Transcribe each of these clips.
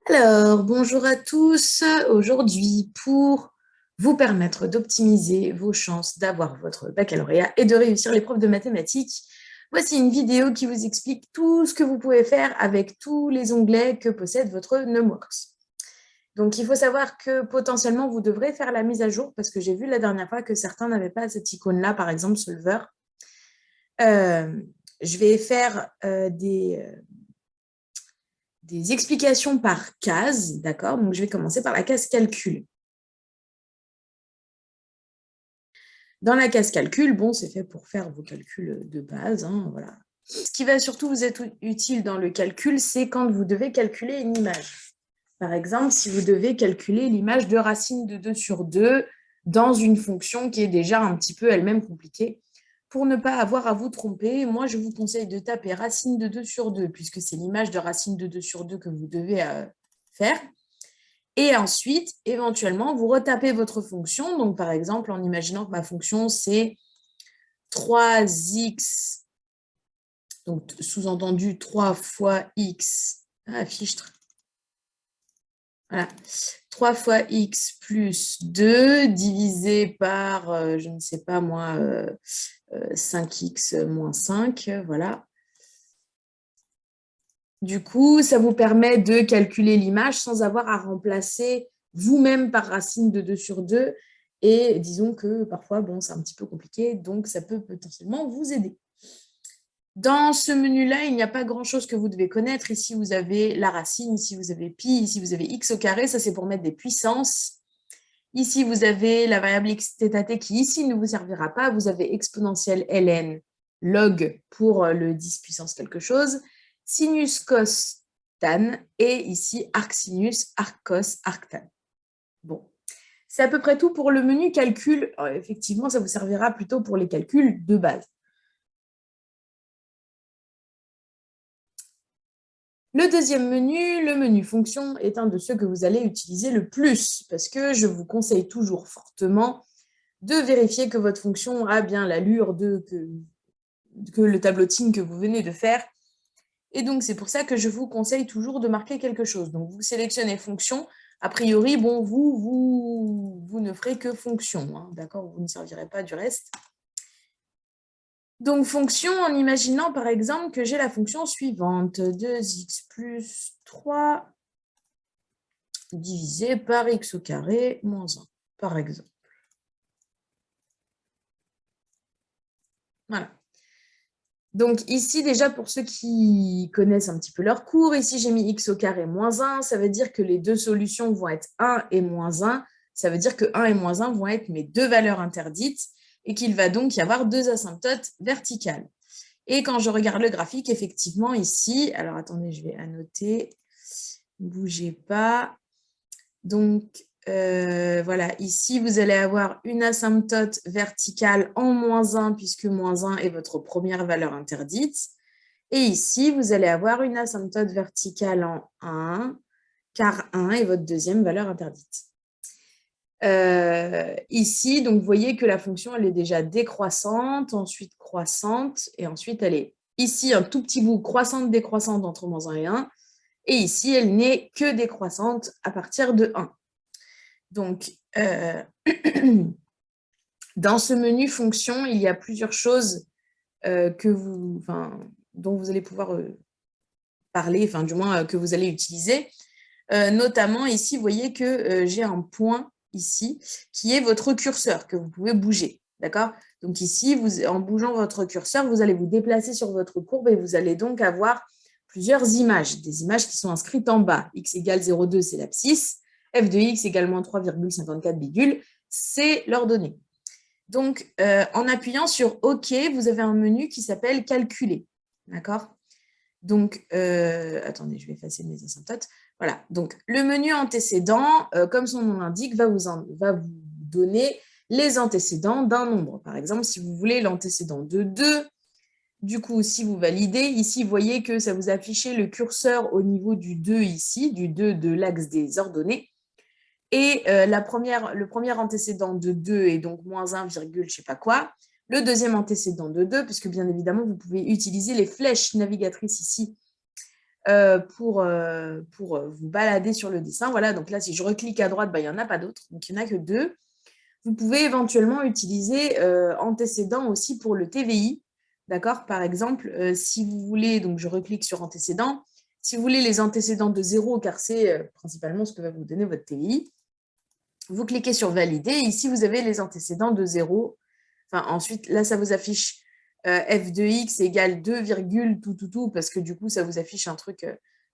Alors, bonjour à tous. Aujourd'hui, pour vous permettre d'optimiser vos chances d'avoir votre baccalauréat et de réussir l'épreuve de mathématiques, voici une vidéo qui vous explique tout ce que vous pouvez faire avec tous les onglets que possède votre Numworks. Donc, il faut savoir que potentiellement, vous devrez faire la mise à jour parce que j'ai vu la dernière fois que certains n'avaient pas cette icône-là, par exemple Solver. Je vais faire des explications par case, d'accord? Donc, je vais commencer par la case calcul. Dans la case calcul, bon, c'est fait pour faire vos calculs de base, hein, voilà. Ce qui va surtout vous être utile dans le calcul, c'est quand vous devez calculer une image. Par exemple, si vous devez calculer l'image de racine de 2 sur 2 dans une fonction qui est déjà un petit peu elle-même compliquée. Pour ne pas avoir à vous tromper, moi, je vous conseille de taper racine de 2 sur 2, puisque c'est l'image de racine de 2 sur 2 que vous devez faire. Et ensuite, éventuellement, vous retapez votre fonction. Donc, par exemple, en imaginant que ma fonction, c'est 3x, donc sous-entendu 3 fois x, fichtre. Voilà, 3 fois x plus 2 divisé par, je ne sais pas moi, 5x moins 5, voilà. Du coup, ça vous permet de calculer l'image sans avoir à remplacer vous-même par racine de 2 sur 2. Et disons que parfois, bon, c'est un petit peu compliqué, donc ça peut potentiellement vous aider. Dans ce menu-là, il n'y a pas grand-chose que vous devez connaître. Ici, vous avez la racine, ici, vous avez pi, ici, vous avez x au carré. Ça, c'est pour mettre des puissances. Ici, vous avez la variable x θ t qui, ici, ne vous servira pas. Vous avez exponentielle ln log pour le 10 puissance quelque chose. Sinus, cos, tan. Et ici, arc sinus, arc cos, arc tan. Bon. C'est à peu près tout pour le menu calcul. Alors, effectivement, ça vous servira plutôt pour les calculs de base. Le deuxième menu, le menu fonction, est un de ceux que vous allez utiliser le plus parce que je vous conseille toujours fortement de vérifier que votre fonction a bien l'allure que le tableau-tine que vous venez de faire. Et donc, c'est pour ça que je vous conseille toujours de marquer quelque chose. Donc, vous sélectionnez fonction. A priori, bon, vous ne ferez que fonction, hein, d'accord? Vous ne servirez pas du reste. Donc, fonction, en imaginant par exemple que j'ai la fonction suivante, 2x plus 3 divisé par x au carré moins 1, par exemple. Voilà. Donc, ici, déjà, pour ceux qui connaissent un petit peu leur cours, ici, j'ai mis x au carré moins 1. Ça veut dire que les deux solutions vont être 1 et moins 1. Ça veut dire que 1 et moins 1 vont être mes deux valeurs interdites et qu'il va donc y avoir deux asymptotes verticales. Et quand je regarde le graphique, effectivement, ici, alors attendez, je vais annoter, ne bougez pas. Donc, voilà, ici, vous allez avoir une asymptote verticale en moins 1, puisque moins 1 est votre première valeur interdite. Et ici, vous allez avoir une asymptote verticale en 1, car 1 est votre deuxième valeur interdite. Ici, donc, vous voyez que la fonction, elle est déjà décroissante, ensuite croissante, et ensuite, elle est ici un tout petit bout croissante, décroissante entre moins 1 et 1, et ici, elle n'est que décroissante à partir de 1. Donc, dans ce menu fonction, il y a plusieurs choses dont vous allez pouvoir parler, enfin du moins que vous allez utiliser. Notamment ici, vous voyez que j'ai un point ici qui est votre curseur que vous pouvez bouger. D'accord? Donc ici, en bougeant votre curseur, vous allez vous déplacer sur votre courbe et vous allez donc avoir plusieurs images, des images qui sont inscrites en bas. X égale 0,2, c'est l'abscisse. F de x égale moins 3,54 bidule, c'est l'ordonnée. Donc, en appuyant sur OK, vous avez un menu qui s'appelle Calculer. D'accord? Donc, attendez, je vais effacer mes asymptotes. Voilà, donc le menu antécédent, comme son nom l'indique, va vous donner les antécédents d'un nombre. Par exemple, si vous voulez l'antécédent de 2, du coup, si vous validez, ici, vous voyez que ça vous affiche le curseur au niveau du 2 ici, du 2 de l'axe des ordonnées. Et le premier antécédent de 2 est donc moins 1, je ne sais pas quoi. Le deuxième antécédent de 2, puisque bien évidemment, vous pouvez utiliser les flèches navigatrices ici pour vous balader sur le dessin. Voilà, donc là, si je reclique à droite, il n'y en a pas d'autres, donc il n'y en a que 2. Vous pouvez éventuellement utiliser antécédent aussi pour le TVI. D'accord? Par exemple, si vous voulez, donc je reclique sur antécédent, si vous voulez les antécédents de 0, car c'est principalement ce que va vous donner votre TVI, vous cliquez sur valider. Ici, vous avez les antécédents de 0. Enfin, ensuite, là, ça vous affiche f de x égale 2, tout, parce que du coup, ça vous affiche un truc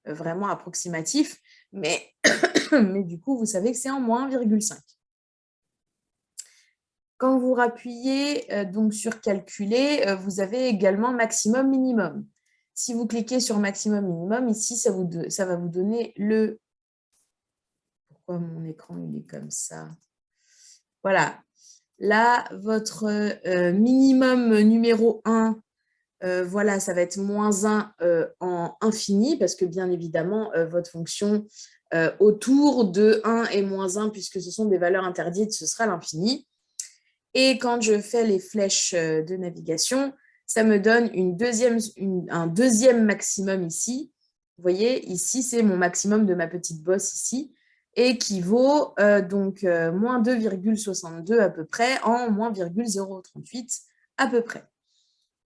vraiment approximatif. Mais, mais du coup, vous savez que c'est en moins 1,5. Quand vous rappuyez donc sur calculer, vous avez également maximum, minimum. Si vous cliquez sur maximum, minimum, ici, ça va vous donner le... Pourquoi mon écran il est comme ça? Voilà. Là, votre minimum numéro 1, voilà, ça va être moins 1 en infini, parce que bien évidemment, votre fonction autour de 1 et moins 1, puisque ce sont des valeurs interdites, ce sera l'infini. Et quand je fais les flèches de navigation, ça me donne un deuxième maximum ici. Vous voyez, ici, c'est mon maximum de ma petite bosse ici, et qui vaut donc moins 2,62 à peu près en moins 0,038 à peu près.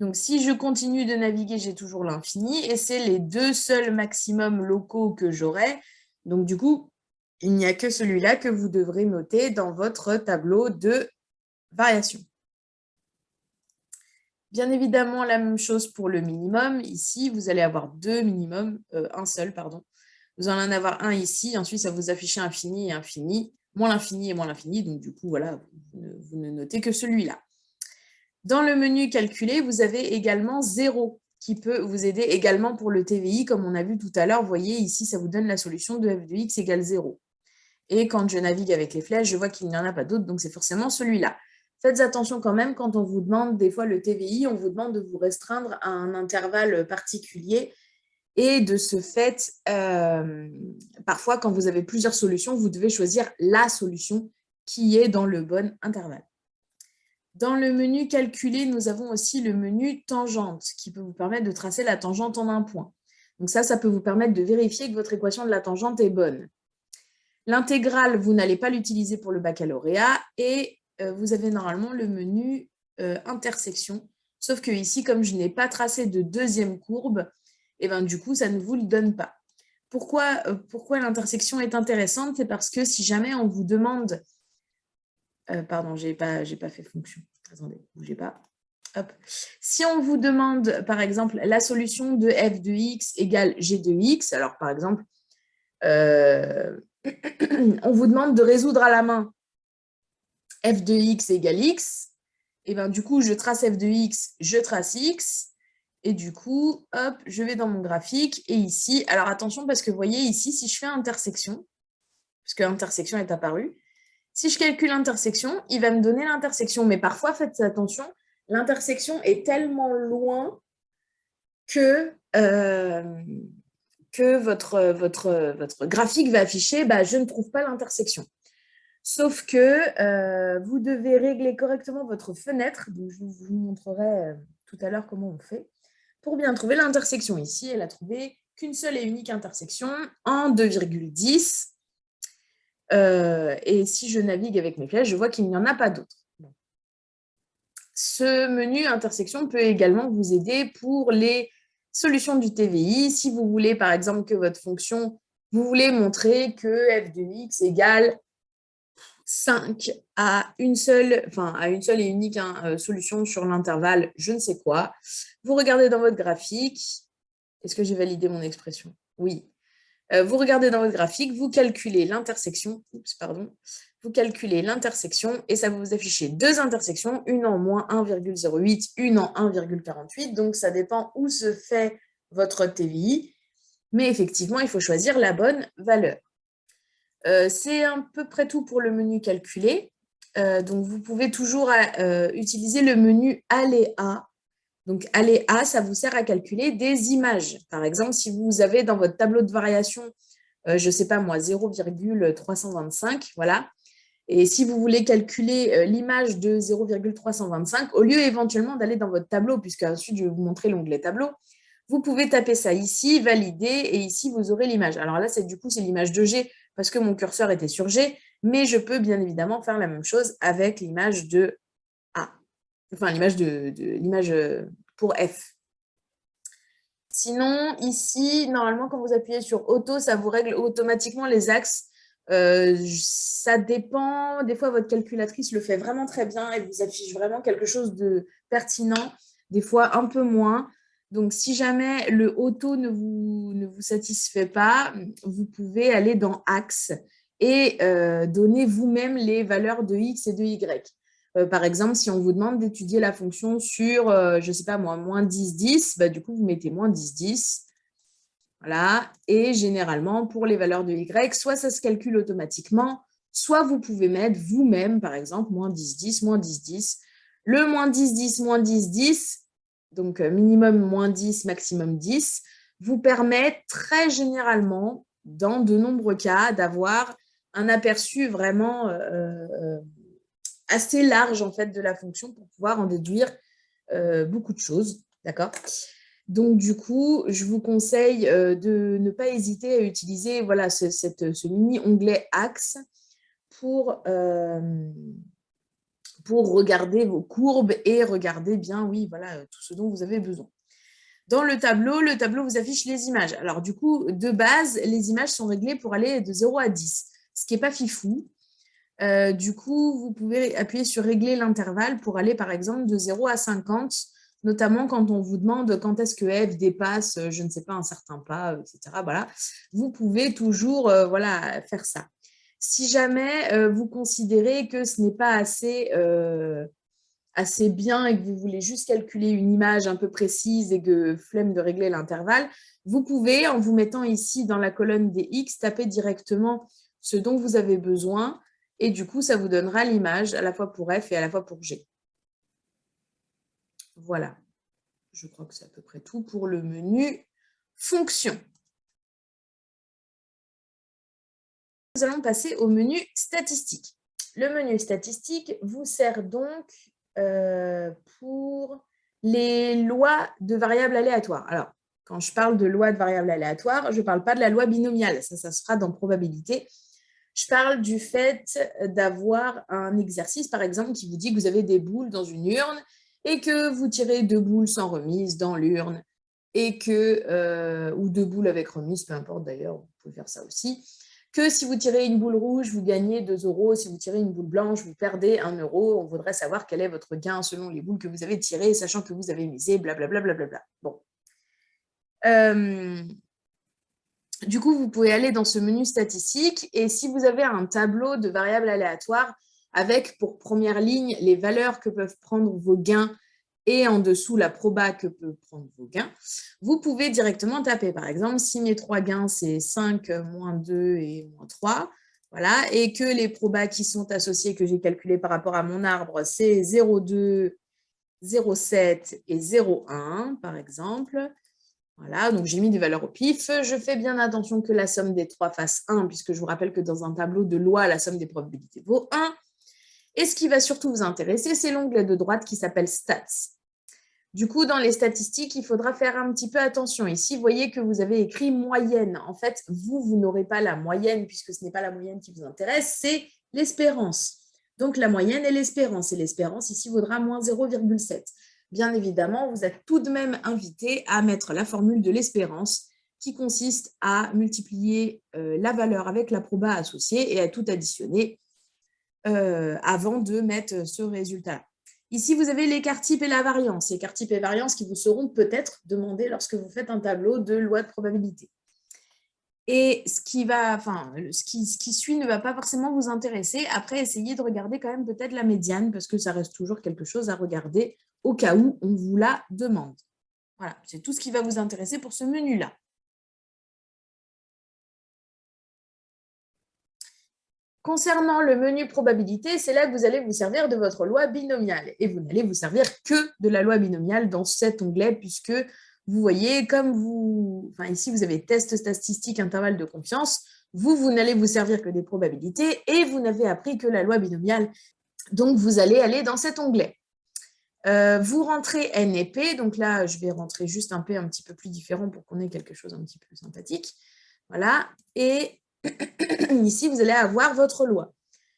Donc, si je continue de naviguer, j'ai toujours l'infini, et c'est les 2 seuls maximums locaux que j'aurai. Donc, du coup, il n'y a que celui-là que vous devrez noter dans votre tableau de variation. Bien évidemment, la même chose pour le minimum. Ici, vous allez avoir 2 minimums, un seul, pardon. Vous allez en avoir un ici, ensuite, ça vous affiche infini et infini, moins l'infini et moins l'infini. Donc, du coup, voilà, vous ne notez que celui-là. Dans le menu calculer, vous avez également 0 qui peut vous aider également pour le TVI, comme on a vu tout à l'heure. Vous voyez, ici, ça vous donne la solution de f de x égale 0. Et quand je navigue avec les flèches, je vois qu'il n'y en a pas d'autres, donc c'est forcément celui-là. Faites attention quand même, quand on vous demande des fois le TVI, on vous demande de vous restreindre à un intervalle particulier. Et de ce fait, parfois, quand vous avez plusieurs solutions, vous devez choisir la solution qui est dans le bon intervalle. Dans le menu calculer, nous avons aussi le menu tangente qui peut vous permettre de tracer la tangente en un point. Donc ça peut vous permettre de vérifier que votre équation de la tangente est bonne. L'intégrale, vous n'allez pas l'utiliser pour le baccalauréat et vous avez normalement le menu intersection. Sauf que ici, comme je n'ai pas tracé de deuxième courbe, et ben, du coup, ça ne vous le donne pas. Pourquoi l'intersection est intéressante? C'est parce que si jamais on vous demande... pardon, je n'ai pas fait fonction. Attendez, bougez pas. Hop. Si on vous demande, par exemple, la solution de f de x égale g de x, alors par exemple, on vous demande de résoudre à la main f de x égale x, et bien du coup, je trace f de x, je trace x, et du coup, hop, je vais dans mon graphique, et ici, alors attention, parce que vous voyez ici, si je fais intersection, puisque intersection est apparue, si je calcule l'intersection, il va me donner l'intersection, mais parfois, faites attention, l'intersection est tellement loin que votre graphique va afficher « je ne trouve pas l'intersection ». Sauf que vous devez régler correctement votre fenêtre. Donc, je vous montrerai tout à l'heure comment on fait. Pour bien trouver l'intersection ici, elle a trouvé qu'une seule et unique intersection en 2,10. Et si je navigue avec mes flèches, je vois qu'il n'y en a pas d'autres. Ce menu intersection peut également vous aider pour les solutions du TVI. Si vous voulez, par exemple, que votre fonction, vous voulez montrer que f de x égale 5 à une seule et unique solution sur l'intervalle, je ne sais quoi. Vous regardez dans votre graphique. Est-ce que j'ai validé mon expression? Oui. Vous regardez dans votre graphique, vous calculez l'intersection. Vous calculez l'intersection et ça va vous afficher 2 intersections, une en moins 1,08, une en 1,48. Donc, ça dépend où se fait votre TVI. Mais effectivement, il faut choisir la bonne valeur. C'est à peu près tout pour le menu calculer. Donc, vous pouvez toujours utiliser le menu aléa. Donc, aléa, ça vous sert à calculer des images. Par exemple, si vous avez dans votre tableau de variation, je ne sais pas moi, 0,325, voilà. Et si vous voulez calculer l'image de 0,325, au lieu éventuellement d'aller dans votre tableau, puisque ensuite je vais vous montrer l'onglet tableau, Vous pouvez taper ça ici, valider, et ici, vous aurez l'image. Alors là, du coup, c'est l'image de G, parce que mon curseur était sur G, mais je peux bien évidemment faire la même chose avec l'image de A. Enfin, l'image l'image pour F. Sinon, ici, normalement, quand vous appuyez sur Auto, ça vous règle automatiquement les axes. Ça dépend. Des fois, votre calculatrice le fait vraiment très bien et vous affiche vraiment quelque chose de pertinent. Des fois, un peu moins. Donc, si jamais le Auto ne vous satisfait pas, vous pouvez aller dans Axes et donner vous-même les valeurs de X et de Y. Par exemple, si on vous demande d'étudier la fonction sur, je ne sais pas moi, moins 10, 10, bah, du coup, vous mettez moins 10, 10. Voilà. Et généralement, pour les valeurs de Y, soit ça se calcule automatiquement, soit vous pouvez mettre vous-même, par exemple, moins 10, 10, moins 10, 10. Le moins 10, 10, moins 10, 10, donc minimum moins 10, maximum 10, vous permet très généralement, dans de nombreux cas, d'avoir un aperçu vraiment assez large en fait de la fonction pour pouvoir en déduire beaucoup de choses, d'accord? Donc du coup, je vous conseille de ne pas hésiter à utiliser voilà ce mini onglet Axe pour regarder vos courbes et regarder bien, oui, voilà, tout ce dont vous avez besoin. Dans le tableau vous affiche les images. Alors du coup, de base, les images sont réglées pour aller de 0 à 10, ce qui n'est pas fifou. Du coup, vous pouvez appuyer sur régler l'intervalle pour aller par exemple de 0 à 50, notamment quand on vous demande quand est-ce que F dépasse, je ne sais pas, un certain pas, etc. Voilà. Vous pouvez toujours voilà, faire ça. Si jamais vous considérez que ce n'est pas assez bien et que vous voulez juste calculer une image un peu précise et que flemme de régler l'intervalle, vous pouvez, en vous mettant ici dans la colonne des X, taper directement ce dont vous avez besoin et du coup, ça vous donnera l'image à la fois pour F et à la fois pour G. Voilà. Je crois que c'est à peu près tout pour le menu fonction. Nous allons passer au menu statistiques. Le menu statistique vous sert donc pour les lois de variables aléatoires. Alors, quand je parle de loi de variables aléatoires, je ne parle pas de la loi binomiale, ça se fera dans probabilité. Je parle du fait d'avoir un exercice, par exemple, qui vous dit que vous avez des boules dans une urne et que vous tirez 2 boules sans remise dans l'urne et que, ou 2 boules avec remise, peu importe d'ailleurs, vous pouvez faire ça aussi, que si vous tirez une boule rouge, vous gagnez 2 €, si vous tirez une boule blanche, vous perdez 1 €. On voudrait savoir quel est votre gain selon les boules que vous avez tirées, sachant que vous avez misé, blablabla. Blablabla. Bon. Du coup, vous pouvez aller dans ce menu statistique et si vous avez un tableau de variables aléatoires avec pour première ligne les valeurs que peuvent prendre vos gains et en dessous la proba que peuvent prendre vos gains, vous pouvez directement taper. Par exemple, si mes 3 gains, c'est 5, moins 2 et moins 3, voilà, et que les probas qui sont associés, que j'ai calculés par rapport à mon arbre, c'est 0,2, 0,7 et 0,1, par exemple. Voilà, donc j'ai mis des valeurs au pif. Je fais bien attention que la somme des 3 fasse 1, puisque je vous rappelle que dans un tableau de loi, la somme des probabilités vaut 1. Et ce qui va surtout vous intéresser, c'est l'onglet de droite qui s'appelle Stats. Du coup, dans les statistiques, il faudra faire un petit peu attention. Ici, vous voyez que vous avez écrit moyenne. En fait, vous n'aurez pas la moyenne, puisque ce n'est pas la moyenne qui vous intéresse, c'est l'espérance. Donc, la moyenne est l'espérance. Et l'espérance, ici, vaudra moins 0,7. Bien évidemment, vous êtes tout de même invité à mettre la formule de l'espérance qui consiste à multiplier la valeur avec la proba associée et à tout additionner avant de mettre ce résultat-là. Ici, vous avez l'écart type et la variance. L'écart type et variance qui vous seront peut-être demandés lorsque vous faites un tableau de loi de probabilité. Et ce qui suit ne va pas forcément vous intéresser. Après, essayez de regarder quand même peut-être la médiane parce que ça reste toujours quelque chose à regarder au cas où on vous la demande. Voilà, c'est tout ce qui va vous intéresser pour ce menu-là. Concernant le menu probabilité, c'est là que vous allez vous servir de votre loi binomiale. Et vous n'allez vous servir que de la loi binomiale dans cet onglet, puisque vous voyez, ici vous avez test statistique, intervalle de confiance, vous n'allez vous servir que des probabilités et vous n'avez appris que la loi binomiale. Donc, vous allez aller dans cet onglet. Vous rentrez N et P. Donc là, je vais rentrer juste un P un petit peu plus différent pour qu'on ait quelque chose un petit peu sympathique. Voilà. Et ici, vous allez avoir votre loi.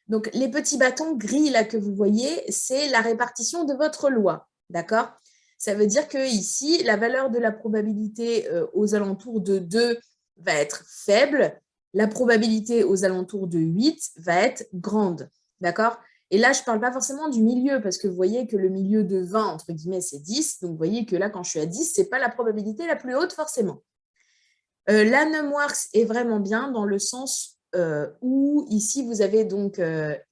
Donc, les petits bâtons gris là que vous voyez, c'est la répartition de votre loi. D'accord? Ça veut dire que ici, la valeur de la probabilité aux alentours de 2 va être faible. La probabilité aux alentours de 8 va être grande. D'accord? Et là, je ne parle pas forcément du milieu, parce que vous voyez que le milieu de 20, entre guillemets, c'est 10. Donc, vous voyez que là, quand je suis à 10, ce n'est pas la probabilité la plus haute forcément. La numWorks est vraiment bien dans le sens où ici, vous avez donc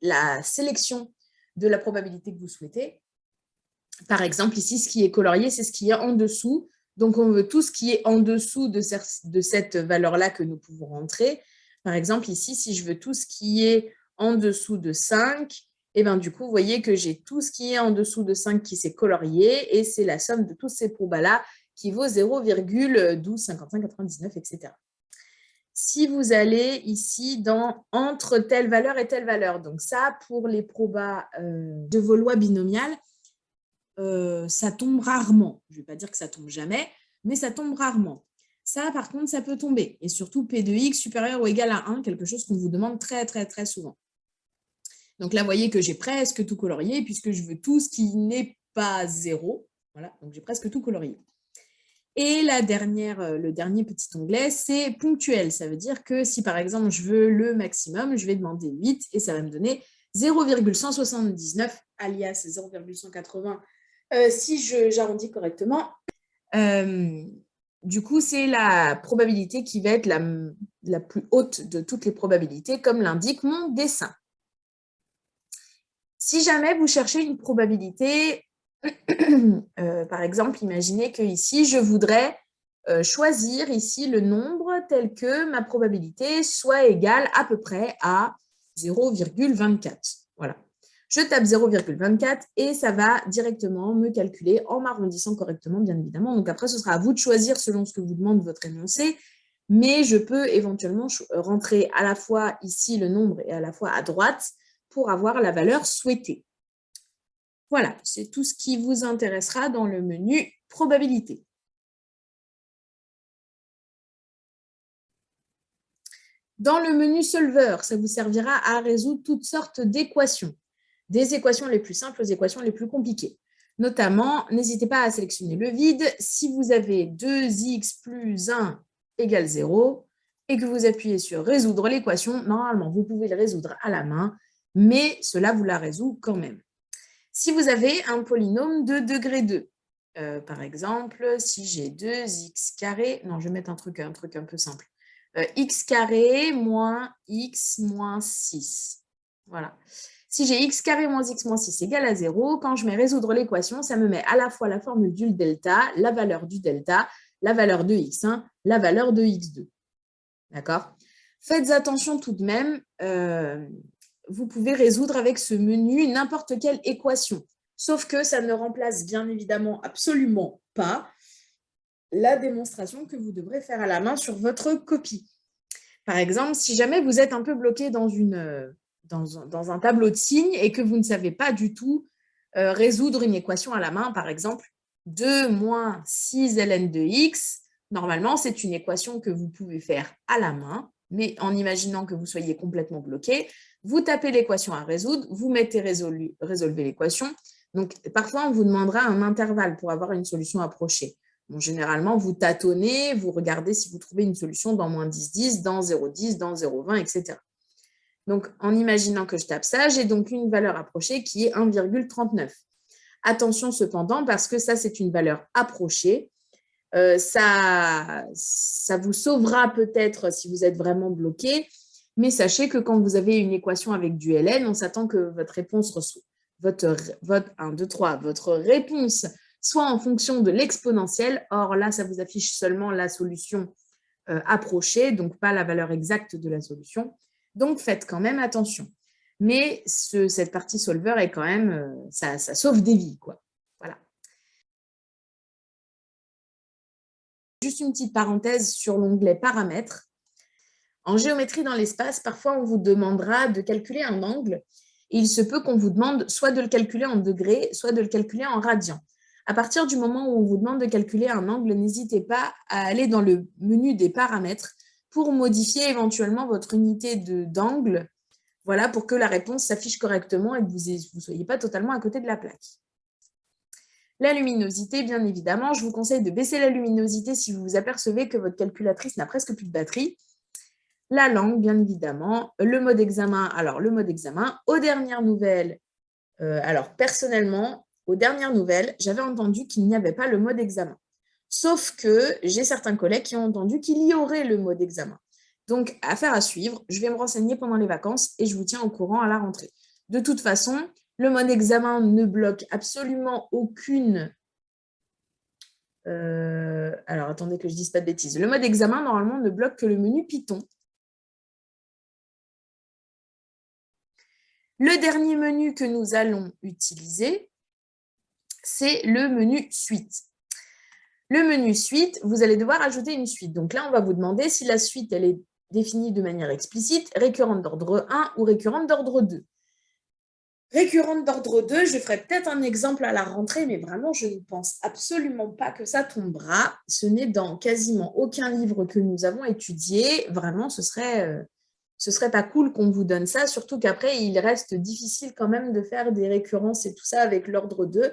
la sélection de la probabilité que vous souhaitez. Par exemple, ici, ce qui est colorié, c'est ce qui est en dessous. Donc, on veut tout ce qui est en dessous de cette valeur-là que nous pouvons rentrer. Par exemple, ici, si je veux tout ce qui est en dessous de 5, et bien du coup, vous voyez que j'ai tout ce qui est en dessous de 5 qui s'est colorié et c'est la somme de tous ces probas-là qui vaut 0,12, 55, 99, etc. Si vous allez ici dans entre telle valeur et telle valeur, donc ça, pour les probas de vos lois binomiales, ça tombe rarement. Je ne vais pas dire que ça tombe jamais, mais ça tombe rarement. Ça, par contre, ça peut tomber. Et surtout, P de X supérieur ou égal à 1, quelque chose qu'on vous demande très, très, très souvent. Donc là, vous voyez que j'ai presque tout colorié, puisque je veux tout ce qui n'est pas 0. Voilà, donc j'ai presque tout colorié. Et le dernier petit onglet, c'est ponctuel. Ça veut dire que si, par exemple, je veux le maximum, je vais demander 8 et ça va me donner 0,179, alias 0,180, si j'arrondis correctement. Du coup, c'est la probabilité qui va être la plus haute de toutes les probabilités, comme l'indique mon dessin. Si jamais vous cherchez une probabilité, par exemple, imaginez que ici, je voudrais choisir ici le nombre tel que ma probabilité soit égale à peu près à 0,24. Voilà. Je tape 0,24 et ça va directement me calculer en m'arrondissant correctement, bien évidemment. Donc après, ce sera à vous de choisir selon ce que vous demande votre énoncé, mais je peux éventuellement rentrer à la fois ici le nombre et à la fois à droite pour avoir la valeur souhaitée. Voilà, c'est tout ce qui vous intéressera dans le menu probabilité. Dans le menu solver, ça vous servira à résoudre toutes sortes d'équations, des équations les plus simples aux équations les plus compliquées. Notamment, n'hésitez pas à sélectionner le vide. Si vous avez 2x plus 1 égale 0 et que vous appuyez sur résoudre l'équation, normalement, vous pouvez le résoudre à la main, mais cela vous la résout quand même. Si vous avez un polynôme de degré 2, par exemple, si j'ai 2x carré, non, je vais mettre un truc un peu simple, x carré moins x moins 6. Voilà. Si j'ai x carré moins x moins 6 égale à 0, quand je mets résoudre l'équation, ça me met à la fois la formule du delta, la valeur du delta, la valeur de x1, la valeur de x2. D'accord? Faites attention tout de même, vous pouvez résoudre avec ce menu n'importe quelle équation, sauf que ça ne remplace bien évidemment absolument pas la démonstration que vous devrez faire à la main sur votre copie. Par exemple, si jamais vous êtes un peu bloqué dans un tableau de signes et que vous ne savez pas du tout résoudre une équation à la main, par exemple, 2 moins 6 ln de x, normalement, c'est une équation que vous pouvez faire à la main, mais en imaginant que vous soyez complètement bloqué, vous tapez l'équation à résoudre, vous mettez résolvez l'équation. Donc, parfois, on vous demandera un intervalle pour avoir une solution approchée. Bon, généralement, vous tâtonnez, vous regardez si vous trouvez une solution dans moins 10, 10, dans 0,10, dans 0,20, etc. Donc, en imaginant que je tape ça, j'ai donc une valeur approchée qui est 1,39. Attention cependant, parce que ça, c'est une valeur approchée. Ça vous sauvera peut-être si vous êtes vraiment bloqué, mais sachez que quand vous avez une équation avec du ln, on s'attend que votre réponse, votre réponse soit en fonction de l'exponentielle. Or, là, ça vous affiche seulement la solution approchée, donc pas la valeur exacte de la solution. Donc, faites quand même attention. Mais cette partie solver est quand même, ça sauve des vies, quoi. Voilà. Juste une petite parenthèse sur l'onglet paramètres. En géométrie dans l'espace, parfois, on vous demandera de calculer un angle. Et il se peut qu'on vous demande soit de le calculer en degrés, soit de le calculer en radians. À partir du moment où on vous demande de calculer un angle, n'hésitez pas à aller dans le menu des paramètres pour modifier éventuellement votre unité d'angle, voilà, pour que la réponse s'affiche correctement et que vous ne soyez pas totalement à côté de la plaque. La luminosité, bien évidemment, je vous conseille de baisser la luminosité si vous vous apercevez que votre calculatrice n'a presque plus de batterie. La langue, bien évidemment. Le mode examen, alors le mode examen, aux dernières nouvelles, alors personnellement, aux dernières nouvelles, j'avais entendu qu'il n'y avait pas le mode examen. Sauf que j'ai certains collègues qui ont entendu qu'il y aurait le mode examen. Donc, affaire à suivre, je vais me renseigner pendant les vacances et je vous tiens au courant à la rentrée. De toute façon, le mode examen ne bloque absolument aucune... alors, attendez que je ne dise pas de bêtises. Le mode examen, normalement, ne bloque que le menu Python. Le dernier menu que nous allons utiliser, c'est le menu suite. Le menu suite, vous allez devoir ajouter une suite. Donc là, on va vous demander si la suite elle est définie de manière explicite, récurrente d'ordre 1 ou récurrente d'ordre 2. Récurrente d'ordre 2, je ferai peut-être un exemple à la rentrée, mais vraiment, je ne pense absolument pas que ça tombera. Ce n'est dans quasiment aucun livre que nous avons étudié. Vraiment, ce serait pas cool qu'on vous donne ça, surtout qu'après, il reste difficile quand même de faire des récurrences et tout ça avec l'ordre 2.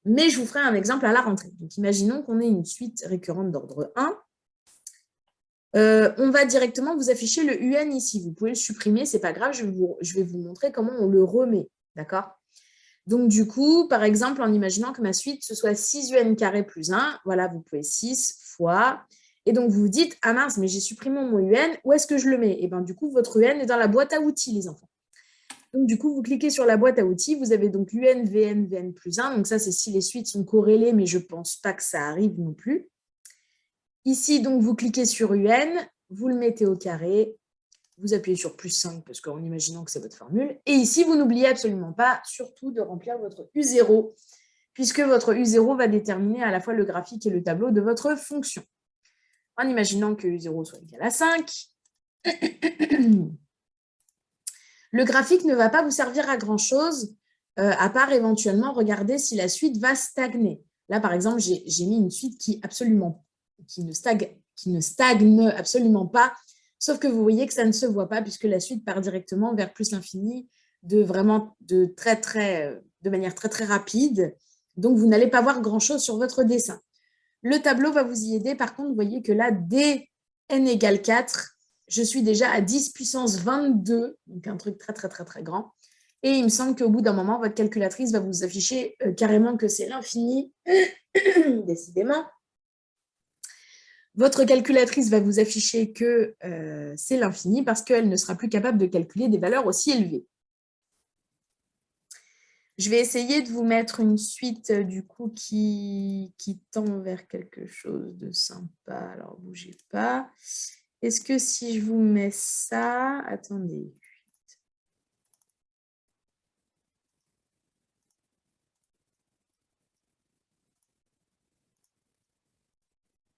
Mais je vous ferai un exemple à la rentrée. Donc, imaginons qu'on ait une suite récurrente d'ordre 1. On va directement vous afficher le UN ici. Vous pouvez le supprimer, ce n'est pas grave. Je vais vous montrer comment on le remet. D'accord? Donc, du coup, par exemple, en imaginant que ma suite, ce soit 6 UN carré plus 1. Voilà, vous pouvez 6 fois. Et donc, vous vous dites, ah mince, mais j'ai supprimé mon UN. Où est-ce que je le mets? Et bien, du coup, votre UN est dans la boîte à outils, les enfants. Donc, du coup, vous cliquez sur la boîte à outils. Vous avez donc UN, VN, VN plus 1. Donc, ça, c'est si les suites sont corrélées, mais je ne pense pas que ça arrive non plus. Ici, donc, vous cliquez sur UN. Vous le mettez au carré. Vous appuyez sur plus 5 parce qu'en imaginant que c'est votre formule. Et ici, vous n'oubliez absolument pas, surtout, de remplir votre U0, puisque votre U0 va déterminer à la fois le graphique et le tableau de votre fonction. En imaginant que U0 soit égal à 5, le graphique ne va pas vous servir à grand-chose, à part éventuellement regarder si la suite va stagner. Là, par exemple, j'ai mis une suite qui ne stagne absolument pas, sauf que vous voyez que ça ne se voit pas puisque la suite part directement vers plus l'infini de manière très, très rapide. Donc, vous n'allez pas voir grand-chose sur votre dessin. Le tableau va vous y aider. Par contre, vous voyez que là, dès n égale 4, je suis déjà à 10 puissance 22, donc un truc très, très, très, très grand. Et il me semble qu'au bout d'un moment, votre calculatrice va vous afficher carrément que c'est l'infini, décidément. Votre calculatrice va vous afficher que c'est l'infini parce qu'elle ne sera plus capable de calculer des valeurs aussi élevées. Je vais essayer de vous mettre une suite du coup qui tend vers quelque chose de sympa. Alors, bougez pas. Est-ce que si je vous mets ça... Attendez.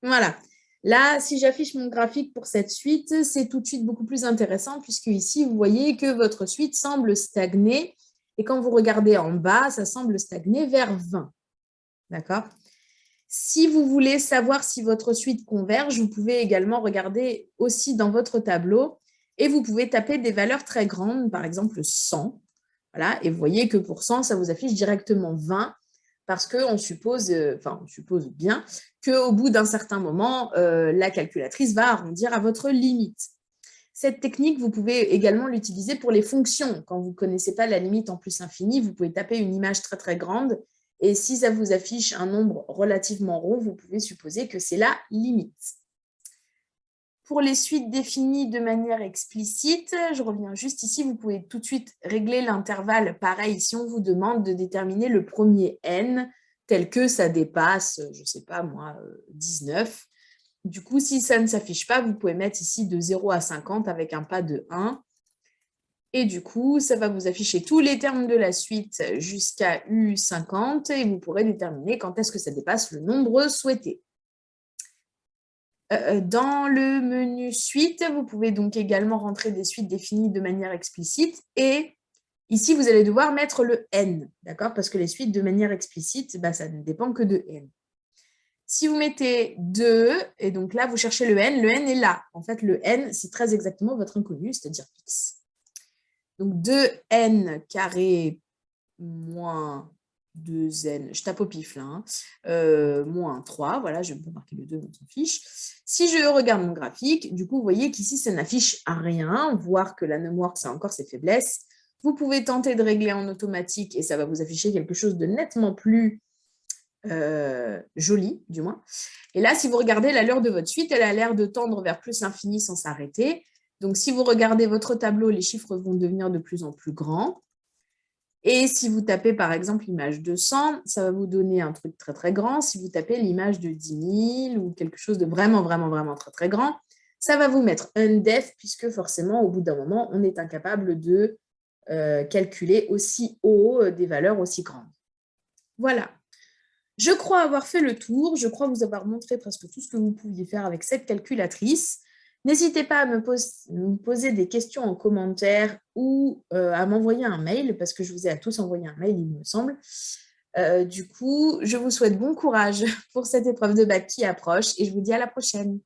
Voilà. Là, si j'affiche mon graphique pour cette suite, c'est tout de suite beaucoup plus intéressant puisque ici, vous voyez que votre suite semble stagner. Et quand vous regardez en bas, ça semble stagner vers 20. D'accord? Si vous voulez savoir si votre suite converge, vous pouvez également regarder aussi dans votre tableau et vous pouvez taper des valeurs très grandes, par exemple 100. Voilà, et vous voyez que pour 100, ça vous affiche directement 20 parce qu'on suppose, on suppose bien qu'au bout d'un certain moment, la calculatrice va arrondir à votre limite. Cette technique, vous pouvez également l'utiliser pour les fonctions. Quand vous ne connaissez pas la limite en plus infini, vous pouvez taper une image très très grande et si ça vous affiche un nombre relativement rond, vous pouvez supposer que c'est la limite. Pour les suites définies de manière explicite, je reviens juste ici, vous pouvez tout de suite régler l'intervalle. Pareil, si on vous demande de déterminer le premier n, tel que ça dépasse, je ne sais pas moi, 19. Du coup, si ça ne s'affiche pas, vous pouvez mettre ici de 0 à 50 avec un pas de 1. Et du coup, ça va vous afficher tous les termes de la suite jusqu'à U50 et vous pourrez déterminer quand est-ce que ça dépasse le nombre souhaité. Dans le menu suite, vous pouvez donc également rentrer des suites définies de manière explicite et Ici, vous allez devoir mettre le n, d'accord? Parce que les suites, de manière explicite, bah, ça ne dépend que de n. Si vous mettez 2, et donc là, vous cherchez le n est là. En fait, le n, c'est très exactement votre inconnu, c'est-à-dire x. Donc 2n carré moins 2n, je tape au pif là, moins 3, voilà, je peux marquer le 2, on s'en fiche. Si je regarde mon graphique, du coup, vous voyez qu'ici, ça n'affiche rien, voire que la numwork, ça a encore ses faiblesses. Vous pouvez tenter de régler en automatique et ça va vous afficher quelque chose de nettement plus joli, du moins. Et là, si vous regardez la l'heure de votre suite, elle a l'air de tendre vers plus l'infini sans s'arrêter. Donc, si vous regardez votre tableau, les chiffres vont devenir de plus en plus grands. Et si vous tapez, par exemple, l'image de 100, ça va vous donner un truc très, très grand. Si vous tapez l'image de 10 000 ou quelque chose de vraiment, vraiment, vraiment très, très grand, ça va vous mettre un def, puisque forcément, au bout d'un moment, on est incapable de calculer aussi haut des valeurs aussi grandes. Voilà. Je crois avoir fait le tour. Je crois vous avoir montré presque tout ce que vous pouviez faire avec cette calculatrice. N'hésitez pas à me poser des questions en commentaire ou à m'envoyer un mail, parce que je vous ai à tous envoyé un mail, il me semble. Du coup, je vous souhaite bon courage pour cette épreuve de bac qui approche et je vous dis à la prochaine.